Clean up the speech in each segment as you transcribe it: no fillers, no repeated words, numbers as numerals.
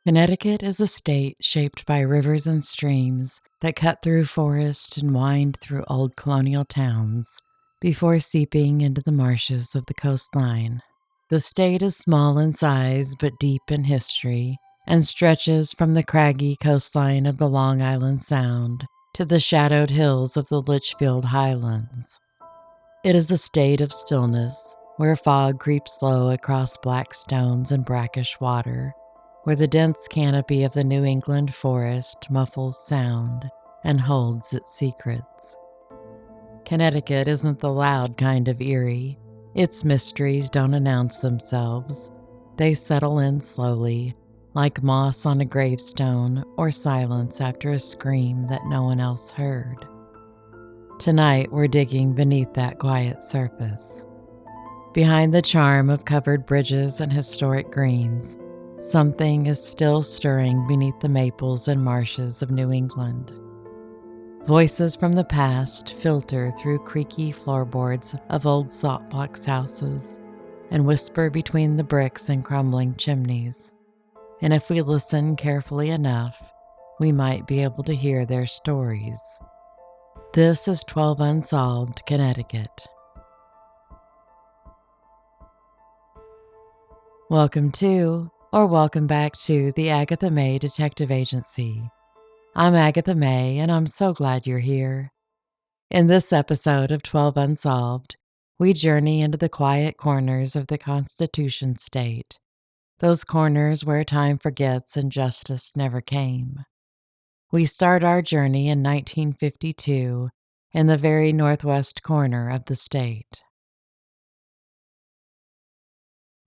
Connecticut is a state shaped by rivers and streams that cut through forest and wind through old colonial towns before seeping into the marshes of the coastline. The state is small in size but deep in history and stretches from the craggy coastline of the Long Island Sound to the shadowed hills of the Litchfield Highlands. It is a state of stillness where fog creeps low across black stones and brackish water, where the dense canopy of the New England forest muffles sound and holds its secrets. Connecticut isn't the loud kind of eerie. Its mysteries don't announce themselves. They settle in slowly, like moss on a gravestone or silence after a scream that no one else heard. Tonight, we're digging beneath that quiet surface. Behind the charm of covered bridges and historic greens, something is still stirring beneath the maples and marshes of New England. Voices from the past filter through creaky floorboards of old saltbox houses and whisper between the bricks and crumbling chimneys. And if we listen carefully enough, we might be able to hear their stories. This is 12 Unsolved, Connecticut. Welcome to, or welcome back to, the Agatha Mae Detective Agency. I'm Agatha Mae, and I'm so glad you're here. In this episode of 12 Unsolved, we journey into the quiet corners of the Constitution State, those corners where time forgets and justice never came. We start our journey in 1952 in the very northwest corner of the state.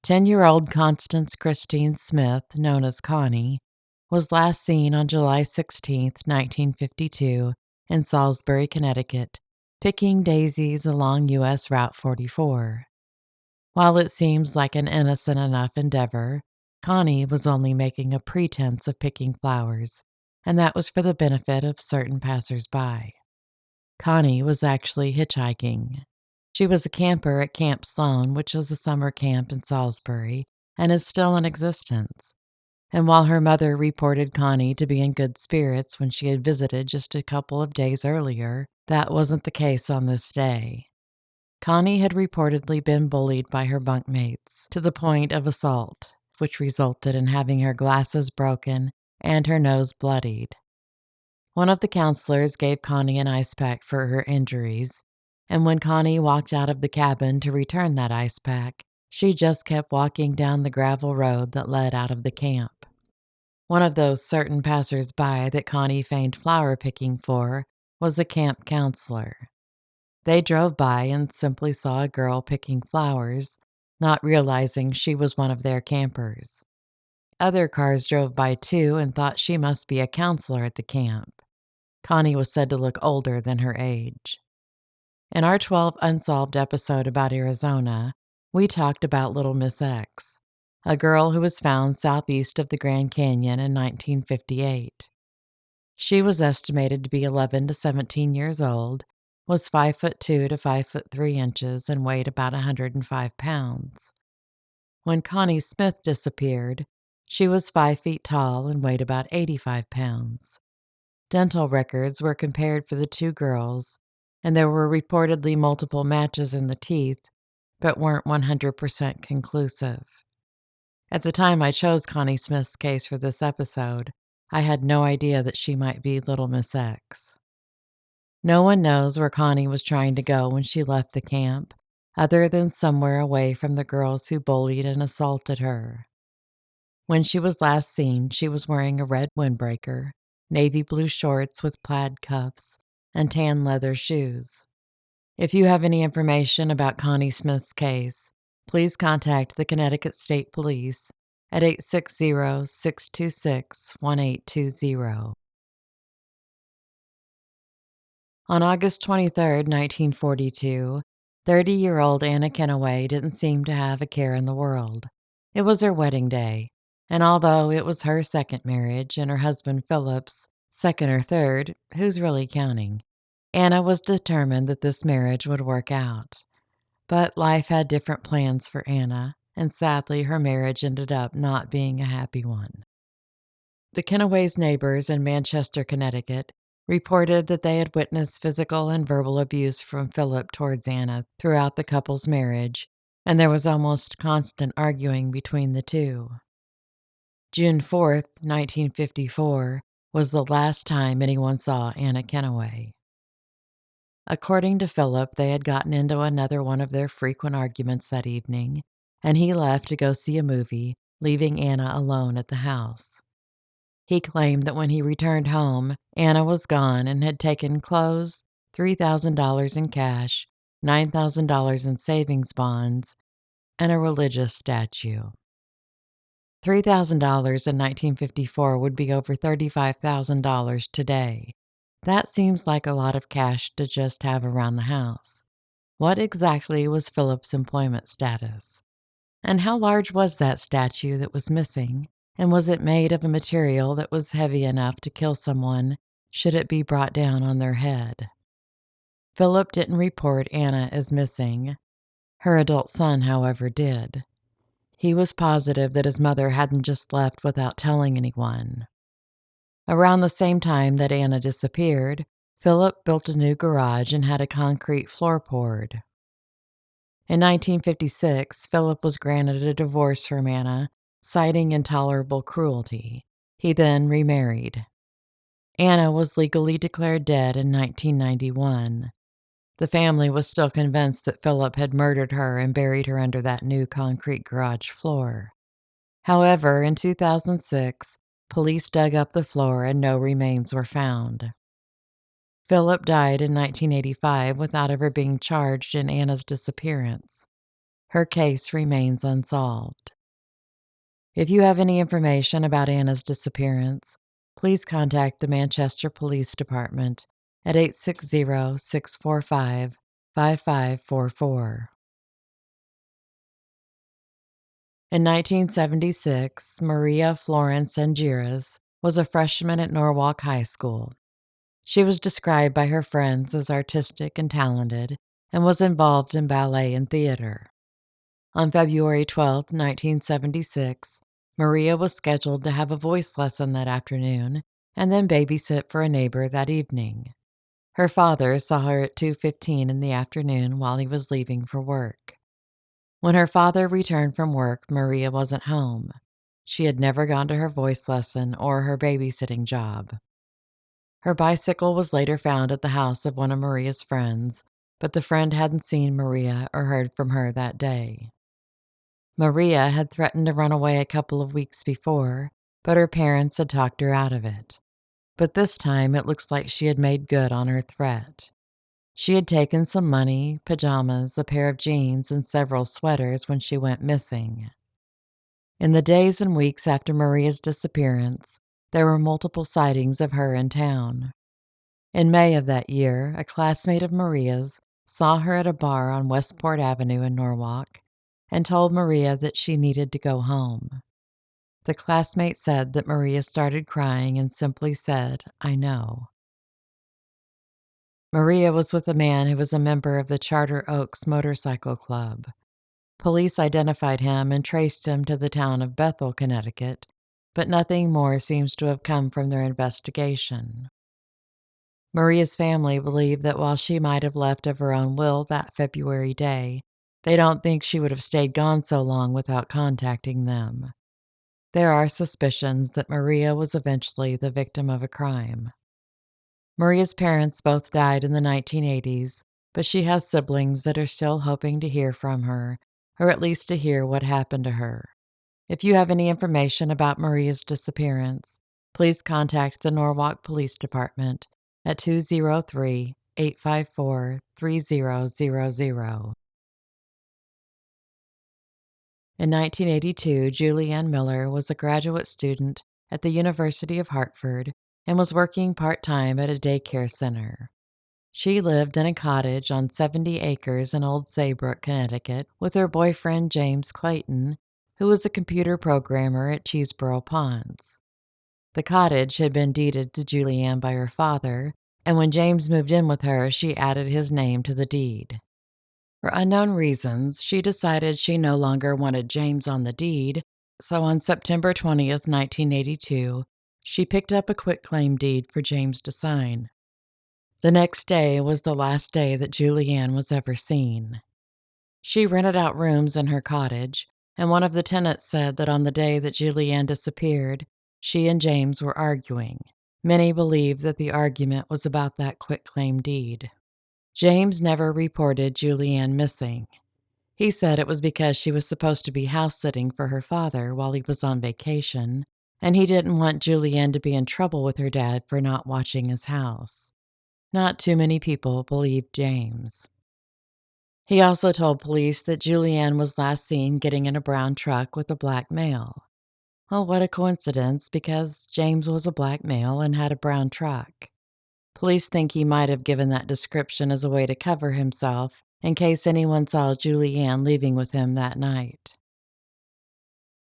10-year-old Constance Christine Smith, known as Connie, was last seen on July 16, 1952, in Salisbury, Connecticut, picking daisies along U.S. Route 44. While it seems like an innocent enough endeavor, Connie was only making a pretense of picking flowers, and that was for the benefit of certain passers-by. Connie was actually hitchhiking. She was a camper at Camp Sloan, which is a summer camp in Salisbury and is still in existence. And while her mother reported Connie to be in good spirits when she had visited just a couple of days earlier, that wasn't the case on this day. Connie had reportedly been bullied by her bunkmates to the point of assault, which resulted in having her glasses broken and her nose bloodied. One of the counselors gave Connie an ice pack for her injuries, and when Connie walked out of the cabin to return that ice pack, she just kept walking down the gravel road that led out of the camp. One of those certain passers-by that Connie feigned flower picking for was a camp counselor. They drove by and simply saw a girl picking flowers, not realizing she was one of their campers. Other cars drove by too and thought she must be a counselor at the camp. Connie was said to look older than her age. In our 12 Unsolved episode about Arizona, we talked about Little Miss X, a girl who was found southeast of the Grand Canyon in 1958. She was estimated to be 11 to 17 years old, was 5'2" to 5'3" and weighed about 105 pounds. When Connie Smith disappeared, she was 5 feet tall and weighed about 85 pounds. Dental records were compared for the two girls, and there were reportedly multiple matches in the teeth, but weren't 100% conclusive. At the time I chose Connie Smith's case for this episode, I had no idea that she might be Little Miss X. No one knows where Connie was trying to go when she left the camp, other than somewhere away from the girls who bullied and assaulted her. When she was last seen, she was wearing a red windbreaker, navy blue shorts with plaid cuffs, and tan leather shoes. If you have any information about Connie Smith's case, please contact the Connecticut State Police at 860-626-1820. On August 23, 1942, 30-year-old Anna Kennaway didn't seem to have a care in the world. It was her wedding day, and although it was her second marriage and her husband Philip's second or third, who's really counting, Anna was determined that this marriage would work out. But life had different plans for Anna, and sadly her marriage ended up not being a happy one. The Kenneways' neighbors in Manchester, Connecticut, reported that they had witnessed physical and verbal abuse from Philip towards Anna throughout the couple's marriage, and there was almost constant arguing between the two. June 4th, 1954, was the last time anyone saw Anna Kenneway. According to Philip, they had gotten into another one of their frequent arguments that evening, and he left to go see a movie, leaving Anna alone at the house. He claimed that when he returned home, Anna was gone and had taken clothes, $3,000 in cash, $9,000 in savings bonds, and a religious statue. $3,000 in 1954 would be over $35,000 today. That seems like a lot of cash to just have around the house. What exactly was Philip's employment status? And how large was that statue that was missing? And was it made of a material that was heavy enough to kill someone should it be brought down on their head? Philip didn't report Anna as missing. Her adult son, however, did. He was positive that his mother hadn't just left without telling anyone. Around the same time that Anna disappeared, Philip built a new garage and had a concrete floor poured. In 1956, Philip was granted a divorce from Anna, citing intolerable cruelty. He then remarried. Anna was legally declared dead in 1991. The family was still convinced that Philip had murdered her and buried her under that new concrete garage floor. However, in 2006, police dug up the floor and no remains were found. Philip died in 1985 without ever being charged in Anna's disappearance. Her case remains unsolved. If you have any information about Anna's disappearance, please contact the Manchester Police Department at 860-645-5544. In 1976, Maria Florence Angiras was a freshman at Norwalk High School. She was described by her friends as artistic and talented and was involved in ballet and theater. On February 12, 1976, Maria was scheduled to have a voice lesson that afternoon and then babysit for a neighbor that evening. Her father saw her at 2:15 in the afternoon while he was leaving for work. When her father returned from work, Maria wasn't home. She had never gone to her voice lesson or her babysitting job. Her bicycle was later found at the house of one of Maria's friends, but the friend hadn't seen Maria or heard from her that day. Maria had threatened to run away a couple of weeks before, but her parents had talked her out of it. But this time it looks like she had made good on her threat. She had taken some money, pajamas, a pair of jeans, and several sweaters when she went missing. In the days and weeks after Maria's disappearance, there were multiple sightings of her in town. In May of that year, a classmate of Maria's saw her at a bar on Westport Avenue in Norwalk and told Maria that she needed to go home. The classmate said that Maria started crying and simply said, "I know." Maria was with a man who was a member of the Charter Oaks Motorcycle Club. Police identified him and traced him to the town of Bethel, Connecticut, but nothing more seems to have come from their investigation. Maria's family believe that while she might have left of her own will that February day, they don't think she would have stayed gone so long without contacting them. There are suspicions that Maria was eventually the victim of a crime. Maria's parents both died in the 1980s, but she has siblings that are still hoping to hear from her, or at least to hear what happened to her. If you have any information about Maria's disappearance, please contact the Norwalk Police Department at 203-854-3000. In 1982, Julianne Miller was a graduate student at the University of Hartford and was working part-time at a daycare center. She lived in a cottage on 70 acres in Old Saybrook, Connecticut, with her boyfriend James Clayton, who was a computer programmer at Cheeseboro Ponds. The cottage had been deeded to Julianne by her father, and when James moved in with her, she added his name to the deed. For unknown reasons, she decided she no longer wanted James on the deed, so on September 20th, 1982, She picked up a quitclaim deed for James to sign. The next day was the last day that Julianne was ever seen. She rented out rooms in her cottage, and one of the tenants said that on the day that Julianne disappeared, she and James were arguing. Many believe that the argument was about that quitclaim deed. James never reported Julianne missing. He said it was because she was supposed to be house-sitting for her father while he was on vacation, and he didn't want Julianne to be in trouble with her dad for not watching his house. Not too many people believed James. He also told police that Julianne was last seen getting in a brown truck with a black male. Well, what a coincidence, because James was a black male and had a brown truck. Police think he might have given that description as a way to cover himself in case anyone saw Julianne leaving with him that night.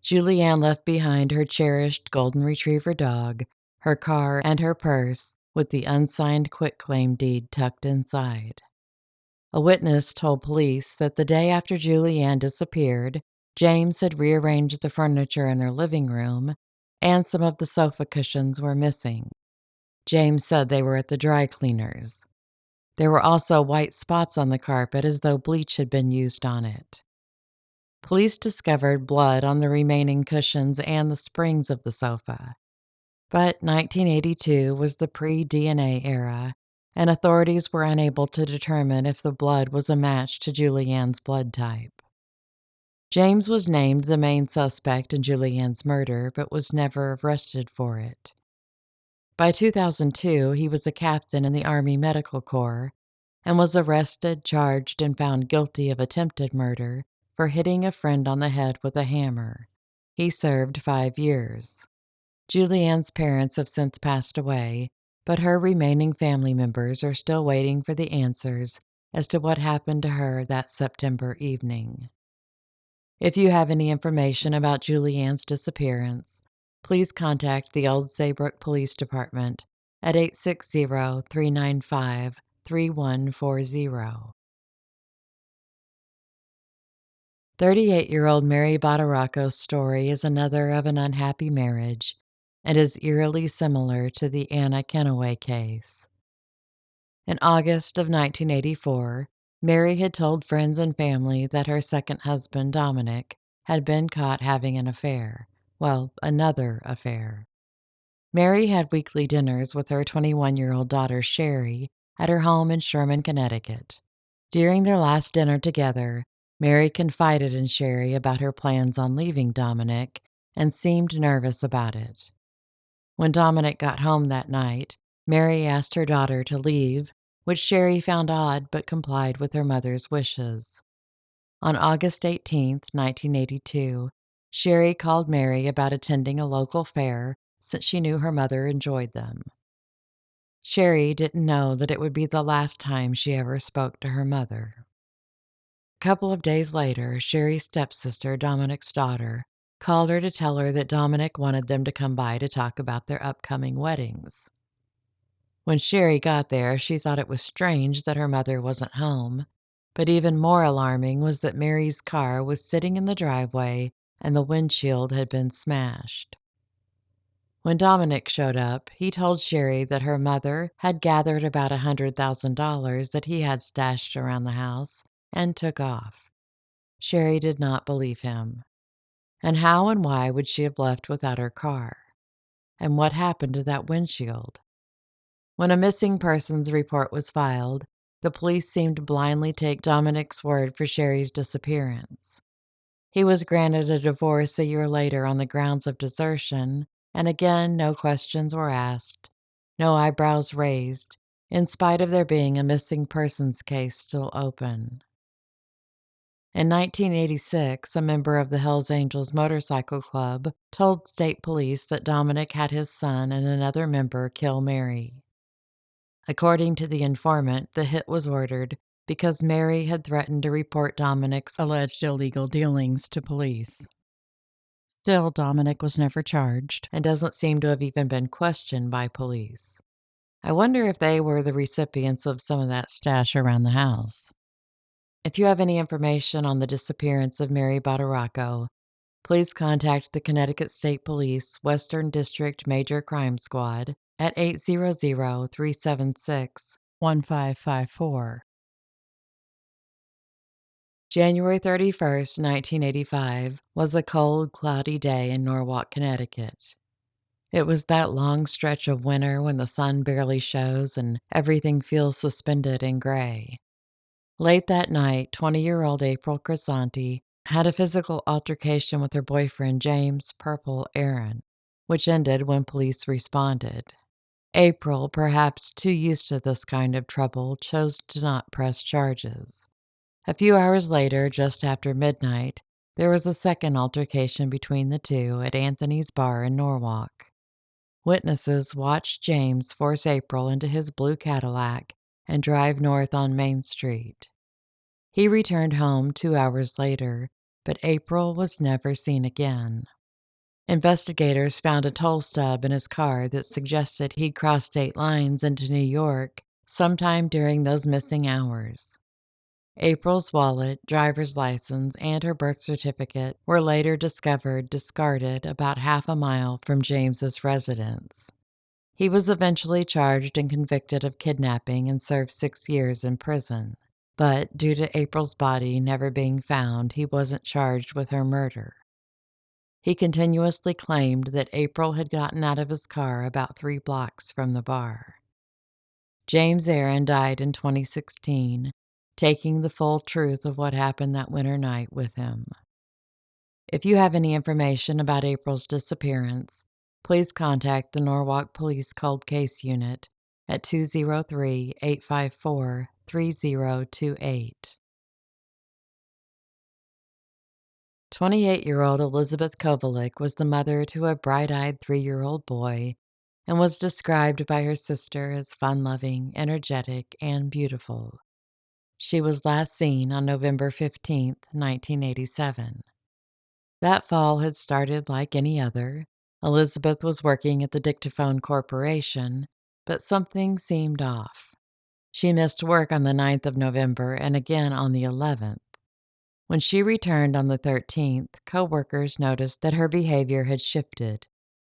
Julianne left behind her cherished golden retriever dog, her car, and her purse with the unsigned quitclaim deed tucked inside. A witness told police that the day after Julianne disappeared, James had rearranged the furniture in her living room, and some of the sofa cushions were missing. James said they were at the dry cleaners. There were also white spots on the carpet as though bleach had been used on it. Police discovered blood on the remaining cushions and the springs of the sofa. But 1982 was the pre-DNA era, and authorities were unable to determine if the blood was a match to Julianne's blood type. James was named the main suspect in Julianne's murder, but was never arrested for it. By 2002, he was a captain in the Army Medical Corps and was arrested, charged, and found guilty of attempted murder for hitting a friend on the head with a hammer. He served 5 years. Julianne's parents have since passed away, but her remaining family members are still waiting for the answers as to what happened to her that September evening. If you have any information about Julianne's disappearance, please contact the Old Saybrook Police Department at 860-395-3140. 38-year-old Mary Badaracco's story is another of an unhappy marriage and is eerily similar to the Anna Kennaway case. In August of 1984, Mary had told friends and family that her second husband, Dominic, had been caught having an affair. Well, another affair. Mary had weekly dinners with her 21-year-old daughter, Sherry, at her home in Sherman, Connecticut. During their last dinner together, Mary confided in Sherry about her plans on leaving Dominic and seemed nervous about it. When Dominic got home that night, Mary asked her daughter to leave, which Sherry found odd but complied with her mother's wishes. On August 18, 1982, Sherry called Mary about attending a local fair since she knew her mother enjoyed them. Sherry didn't know that it would be the last time she ever spoke to her mother. A couple of days later, Sherry's stepsister, Dominic's daughter, called her to tell her that Dominic wanted them to come by to talk about their upcoming weddings. When Sherry got there, she thought it was strange that her mother wasn't home, but even more alarming was that Mary's car was sitting in the driveway and the windshield had been smashed. When Dominic showed up, he told Sherry that her mother had gathered about $100,000 that he had stashed around the house and took off. Sherry did not believe him. And how and why would she have left without her car? And what happened to that windshield? When a missing persons report was filed, the police seemed to blindly take Dominic's word for Sherry's disappearance. He was granted a divorce a year later on the grounds of desertion, and again no questions were asked, no eyebrows raised, in spite of there being a missing persons case still open. In 1986, a member of the Hells Angels Motorcycle Club told state police that Dominic had his son and another member kill Mary. According to the informant, the hit was ordered because Mary had threatened to report Dominic's alleged illegal dealings to police. Still, Dominic was never charged and doesn't seem to have even been questioned by police. I wonder if they were the recipients of some of that stash around the house. If you have any information on the disappearance of Mary Badaracco, please contact the Connecticut State Police Western District Major Crime Squad at 800-376-1554. January 31st, 1985, was a cold, cloudy day in Norwalk, Connecticut. It was that long stretch of winter when the sun barely shows and everything feels suspended in gray. Late that night, 20-year-old April Croissanti had a physical altercation with her boyfriend James Purple Aaron, which ended when police responded. April, perhaps too used to this kind of trouble, chose to not press charges. A few hours later, just after midnight, there was a second altercation between the two at Anthony's Bar in Norwalk. Witnesses watched James force April into his blue Cadillac and drive north on Main Street. He returned home 2 hours later, but April was never seen again. Investigators found a toll stub in his car that suggested he'd crossed state lines into New York sometime during those missing hours. April's wallet, driver's license, and her birth certificate were later discovered discarded about half a mile from James's residence. He was eventually charged and convicted of kidnapping and served 6 years in prison. But due to April's body never being found, he wasn't charged with her murder. He continuously claimed that April had gotten out of his car about 3 blocks from the bar. James Aaron died in 2016, taking the full truth of what happened that winter night with him. If you have any information about April's disappearance, please contact the Norwalk Police Cold Case Unit at 203-854-3028. 28-year-old Elizabeth Kovaleik was the mother to a bright-eyed 3-year-old boy and was described by her sister as fun-loving, energetic, and beautiful. She was last seen on November 15, 1987. That fall had started like any other. Elizabeth was working at the Dictaphone Corporation, but something seemed off. She missed work on the 9th of November and again on the 11th. When she returned on the 13th, coworkers noticed that her behavior had shifted.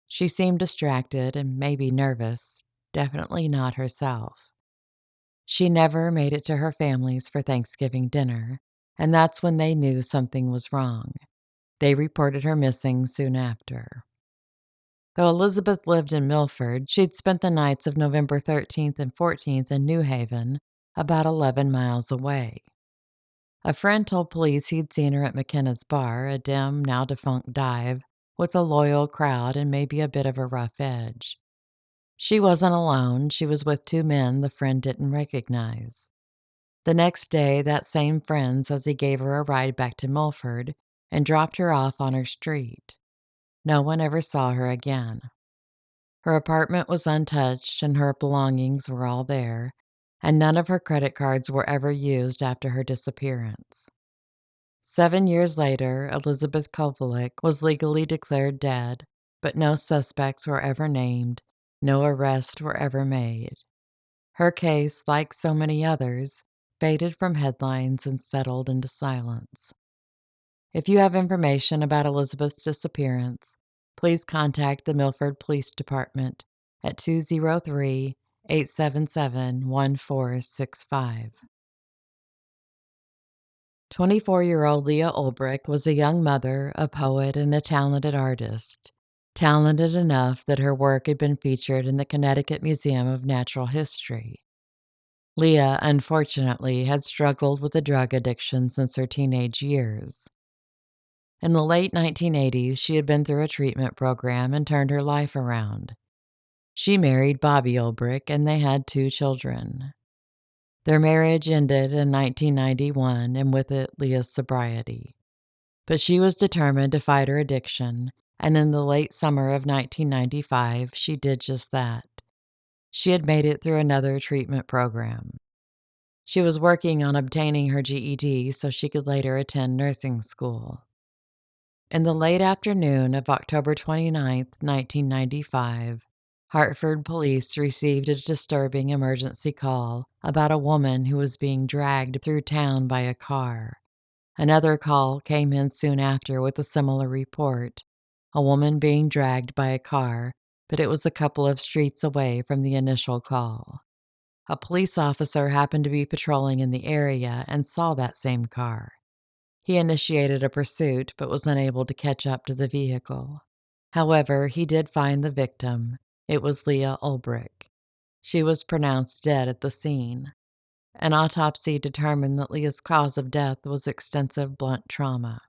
She seemed distracted and maybe nervous, definitely not herself. She never made it to her family's for Thanksgiving dinner, and that's when they knew something was wrong. They reported her missing soon after. Though Elizabeth lived in Milford, she'd spent the nights of November 13th and 14th in New Haven, about 11 miles away. A friend told police he'd seen her at McKenna's Bar, a dim, now-defunct dive, with a loyal crowd and maybe a bit of a rough edge. She wasn't alone. She was with 2 men the friend didn't recognize. The next day, that same friend says he gave her a ride back to Milford and dropped her off on her street. No one ever saw her again. Her apartment was untouched and her belongings were all there, and none of her credit cards were ever used after her disappearance. 7 years later, Elizabeth Kovaleik was legally declared dead, but no suspects were ever named. No arrests were ever made. Her case, like so many others, faded from headlines and settled into silence. If you have information about Elizabeth's disappearance, please contact the Milford Police Department at 203-877-1465. 24-year-old Leah Olrich was a young mother, a poet, and a talented artist. Talented enough that her work had been featured in the Connecticut Museum of Natural History. Leah, unfortunately, had struggled with a drug addiction since her teenage years. In the late 1980s, she had been through a treatment program and turned her life around. She married Bobby Olrich, and they had 2 children. Their marriage ended in 1991, and with it, Leah's sobriety. But she was determined to fight her addiction, and in the late summer of 1995, she did just that. She had made it through another treatment program. She was working on obtaining her GED so she could later attend nursing school. In the late afternoon of October 29, 1995, Hartford police received a disturbing emergency call about a woman who was being dragged through town by a car. Another call came in soon after with a similar report, a woman being dragged by a car, but it was a couple of streets away from the initial call. A police officer happened to be patrolling in the area and saw that same car. He initiated a pursuit but was unable to catch up to the vehicle. However, he did find the victim. It was Leah Olrich. She was pronounced dead at the scene. An autopsy determined that Leah's cause of death was extensive blunt trauma.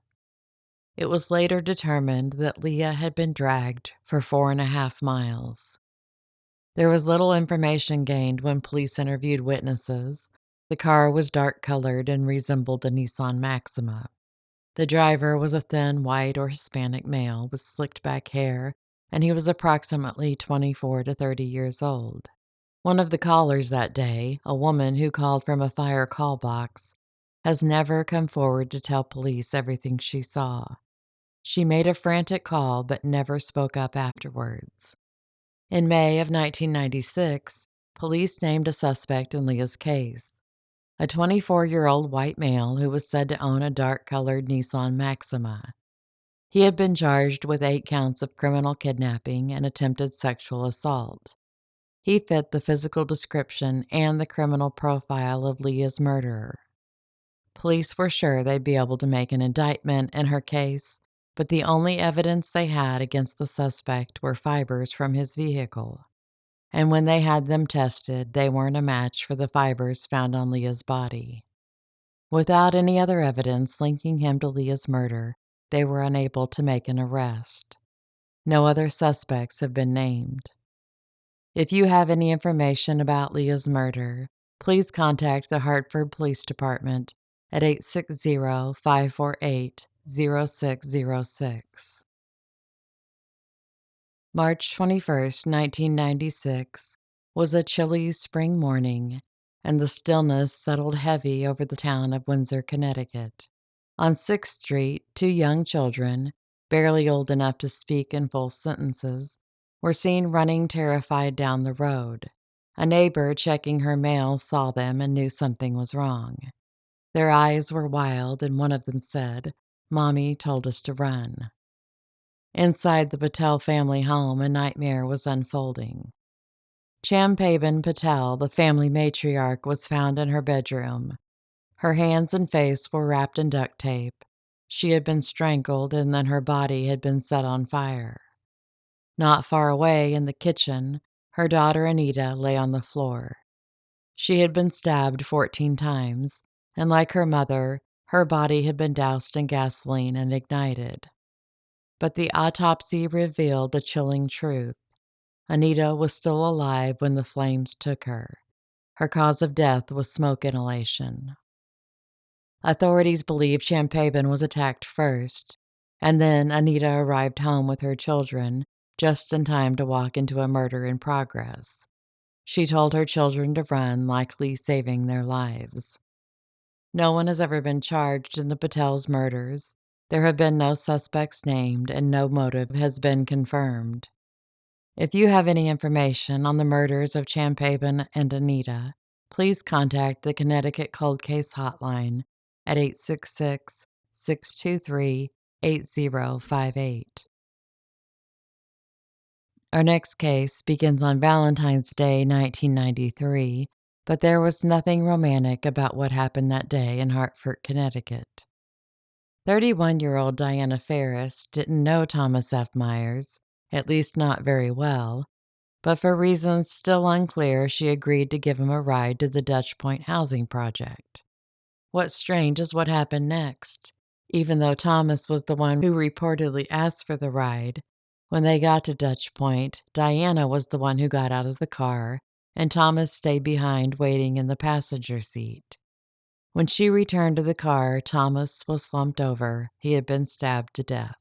It was later determined that Leah had been dragged for 4.5 miles. There was little information gained when police interviewed witnesses. The car was dark-colored and resembled a Nissan Maxima. The driver was a thin, white or Hispanic male with slicked-back hair, and he was approximately 24 to 30 years old. One of the callers that day, a woman who called from a fire call box, has never come forward to tell police everything she saw. She made a frantic call but never spoke up afterwards. In May of 1996, police named a suspect in Leah's case, a 24-year-old white male who was said to own a dark-colored Nissan Maxima. He had been charged with 8 counts of criminal kidnapping and attempted sexual assault. He fit the physical description and the criminal profile of Leah's murderer. Police were sure they'd be able to make an indictment in her case, but the only evidence they had against the suspect were fibers from his vehicle. And when they had them tested, they weren't a match for the fibers found on Leah's body. Without any other evidence linking him to Leah's murder, they were unable to make an arrest. No other suspects have been named. If you have any information about Leah's murder, please contact the Hartford Police Department at 860-548-0606. March 21st, 1996, was a chilly spring morning, and the stillness settled heavy over the town of Windsor, Connecticut. On 6th Street, 2 young children, barely old enough to speak in full sentences, were seen running terrified down the road. A neighbor checking her mail saw them and knew something was wrong. Their eyes were wild, and one of them said, "Mommy told us to run." Inside the Patel family home, a nightmare was unfolding. Champaben Patel, the family matriarch, was found in her bedroom. Her hands and face were wrapped in duct tape. She had been strangled, and then her body had been set on fire. Not far away in the kitchen, her daughter Anita lay on the floor. She had been stabbed 14 times, and like her mother, her body had been doused in gasoline and ignited. But the autopsy revealed a chilling truth. Anita was still alive when the flames took her. Her cause of death was smoke inhalation. Authorities believe Champaben was attacked first, and then Anita arrived home with her children just in time to walk into a murder in progress. She told her children to run, likely saving their lives. No one has ever been charged in the Patels' murders. There have been no suspects named, and no motive has been confirmed. If you have any information on the murders of Champaben and Anita, please contact the Connecticut Cold Case Hotline at 866-623-8058. Our next case begins on Valentine's Day, 1993, but there was nothing romantic about what happened that day in Hartford, Connecticut. 31-year-old Diana Ferris didn't know Thomas F. Myers, at least not very well, but for reasons still unclear, she agreed to give him a ride to the Dutch Point housing project. What's strange is what happened next. Even though Thomas was the one who reportedly asked for the ride, when they got to Dutch Point, Diana was the one who got out of the car, and Thomas stayed behind waiting in the passenger seat. When she returned to the car, Thomas was slumped over. He had been stabbed to death.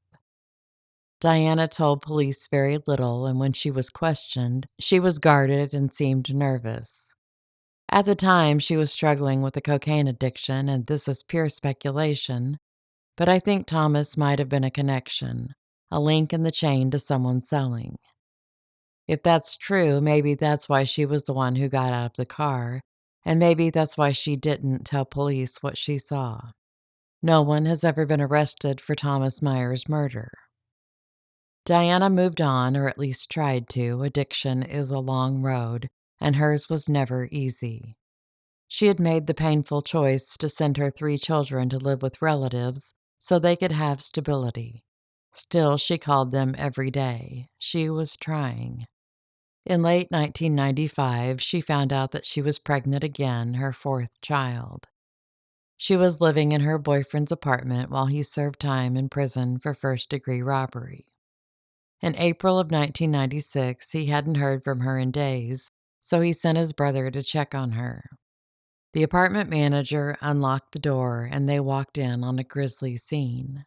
Diana told police very little, and when she was questioned, she was guarded and seemed nervous. At the time, she was struggling with a cocaine addiction, and this is pure speculation, but I think Thomas might have been a connection, a link in the chain to someone selling. If that's true, maybe that's why she was the one who got out of the car, and maybe that's why she didn't tell police what she saw. No one has ever been arrested for Thomas Myers' murder. Diana moved on, or at least tried to. Addiction is a long road, and hers was never easy. She had made the painful choice to send her 3 children to live with relatives so they could have stability. Still, she called them every day. She was trying. In late 1995, she found out that she was pregnant again, her 4th child. She was living in her boyfriend's apartment while he served time in prison for first-degree robbery. In April of 1996, he hadn't heard from her in days, so he sent his brother to check on her. The apartment manager unlocked the door, and they walked in on a grisly scene.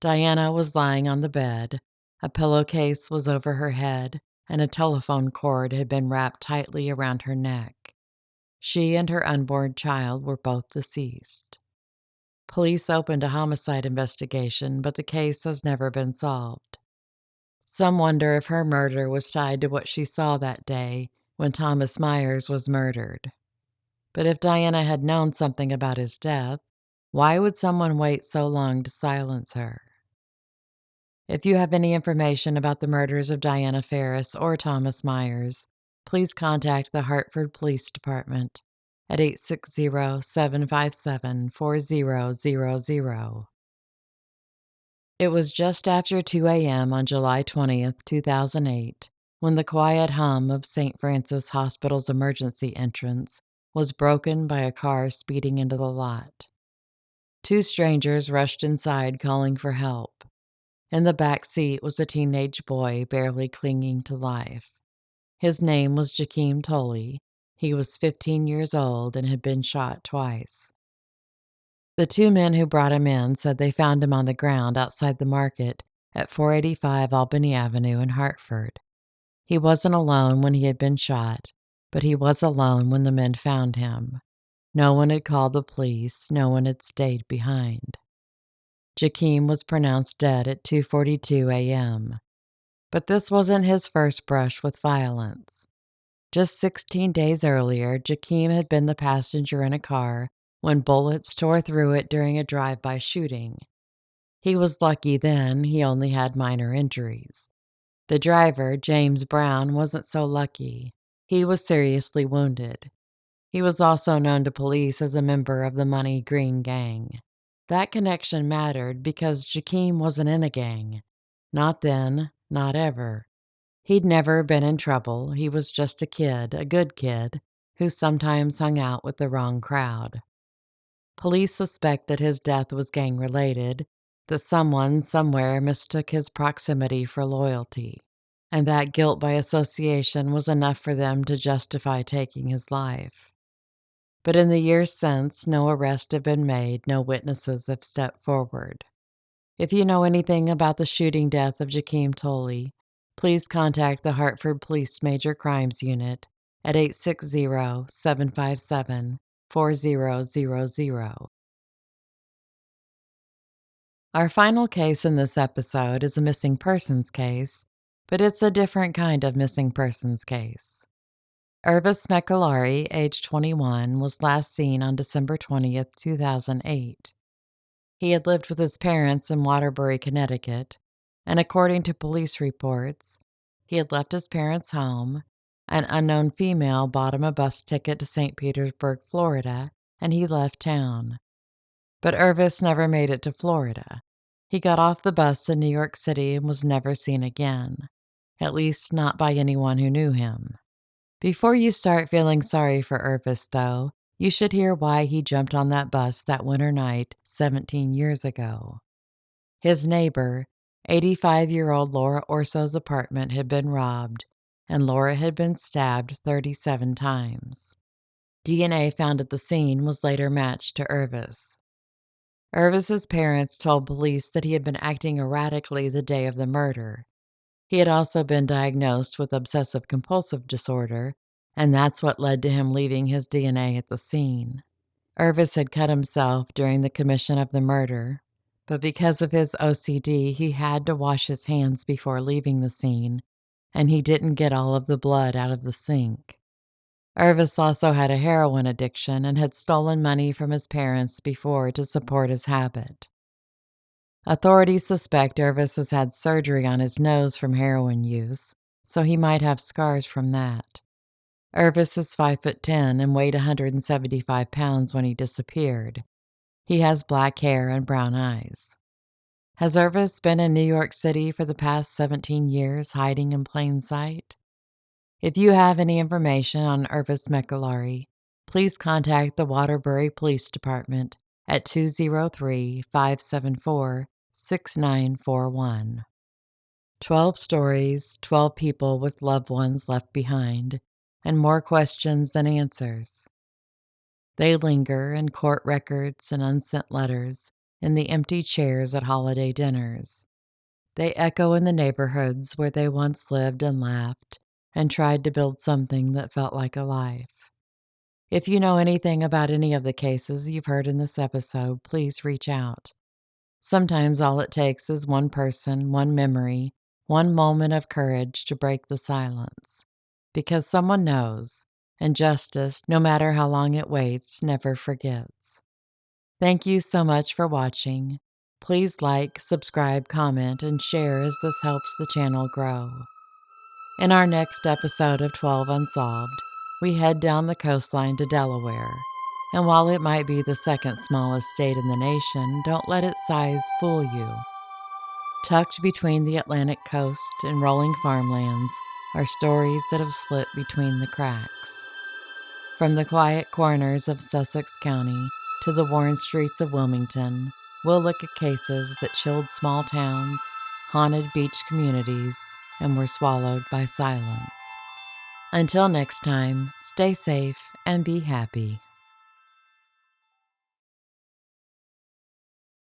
Diana was lying on the bed, a pillowcase was over her head, and a telephone cord had been wrapped tightly around her neck. She and her unborn child were both deceased. Police opened a homicide investigation, but the case has never been solved. Some wonder if her murder was tied to what she saw that day when Thomas Myers was murdered. But if Diana had known something about his death, why would someone wait so long to silence her? If you have any information about the murders of Diana Ferris or Thomas Myers, please contact the Hartford Police Department at 860-757-4000. It was just after 2 a.m. on July 20th, 2008, when the quiet hum of St. Francis Hospital's emergency entrance was broken by a car speeding into the lot. 2 strangers rushed inside calling for help. In the back seat was a teenage boy barely clinging to life. His name was Tully. He was 15 years old and had been shot twice. The 2 men who brought him in said they found him on the ground outside the market at 485 Albany Avenue in Hartford. He wasn't alone when he had been shot, but he was alone when the men found him. No one had called the police, no one had stayed behind. Jakeem was pronounced dead at 2:42 a.m. But this wasn't his first brush with violence. Just 16 days earlier, Jakeem had been the passenger in a car when bullets tore through it during a drive-by shooting. He was lucky then, he only had minor injuries. The driver, James Brown, wasn't so lucky. He was seriously wounded. He was also known to police as a member of the Money Green Gang. That connection mattered because Jakeem wasn't in a gang. Not then, not ever. He'd never been in trouble. He was just a kid, a good kid, who sometimes hung out with the wrong crowd. Police suspect that his death was gang-related, that someone somewhere mistook his proximity for loyalty, and that guilt by association was enough for them to justify taking his life. But in the years since, no arrests have been made, no witnesses have stepped forward. If you know anything about the shooting death of Jakeem Tully, please contact the Hartford Police Major Crimes Unit at 860-757-4000. Our final case in this episode is a missing persons case, but it's a different kind of missing persons case. Irvvis Mellari, age 21, was last seen on December 20th, 2008. He had lived with his parents in Waterbury, Connecticut, and according to police reports, he had left his parents' home. An unknown female bought him a bus ticket to St. Petersburg, Florida, and he left town. But Irvvis never made it to Florida. He got off the bus in New York City and was never seen again, at least not by anyone who knew him. Before you start feeling sorry for Irvvis, though, you should hear why he jumped on that bus that winter night 17 years ago. His neighbor, 85-year-old Laura Orso's apartment had been robbed, and Laura had been stabbed 37 times. DNA found at the scene was later matched to Irvvis. Irvis's parents told police that he had been acting erratically the day of the murder. He had also been diagnosed with obsessive-compulsive disorder, and that's what led to him leaving his DNA at the scene. Irvvis had cut himself during the commission of the murder, but because of his OCD, he had to wash his hands before leaving the scene, and he didn't get all of the blood out of the sink. Irvvis also had a heroin addiction and had stolen money from his parents before to support his habit. Authorities suspect Irvvis has had surgery on his nose from heroin use, so he might have scars from that. Irvvis is 5'10" and weighed 175 pounds when he disappeared. He has black hair and brown eyes. Has Irvvis been in New York City for the past 17 years, hiding in plain sight? If you have any information on Irvvis Mellari, please contact the Waterbury Police Department at 203-574-6941. 12 stories, 12 people with loved ones left behind, and more questions than answers. They linger in court records and unsent letters, in the empty chairs at holiday dinners. They echo in the neighborhoods where they once lived and laughed and tried to build something that felt like a life. If you know anything about any of the cases you've heard in this episode, please reach out. Sometimes all it takes is one person, one memory, one moment of courage to break the silence. Because someone knows, and justice, no matter how long it waits, never forgets. Thank you so much for watching. Please like, subscribe, comment, and share as this helps the channel grow. In our next episode of 12 Unsolved, we head down the coastline to Delaware. And while it might be the second smallest state in the nation, don't let its size fool you. Tucked between the Atlantic coast and rolling farmlands are stories that have slipped between the cracks. From the quiet corners of Sussex County to the worn streets of Wilmington, we'll look at cases that chilled small towns, haunted beach communities, and were swallowed by silence. Until next time, stay safe and be happy.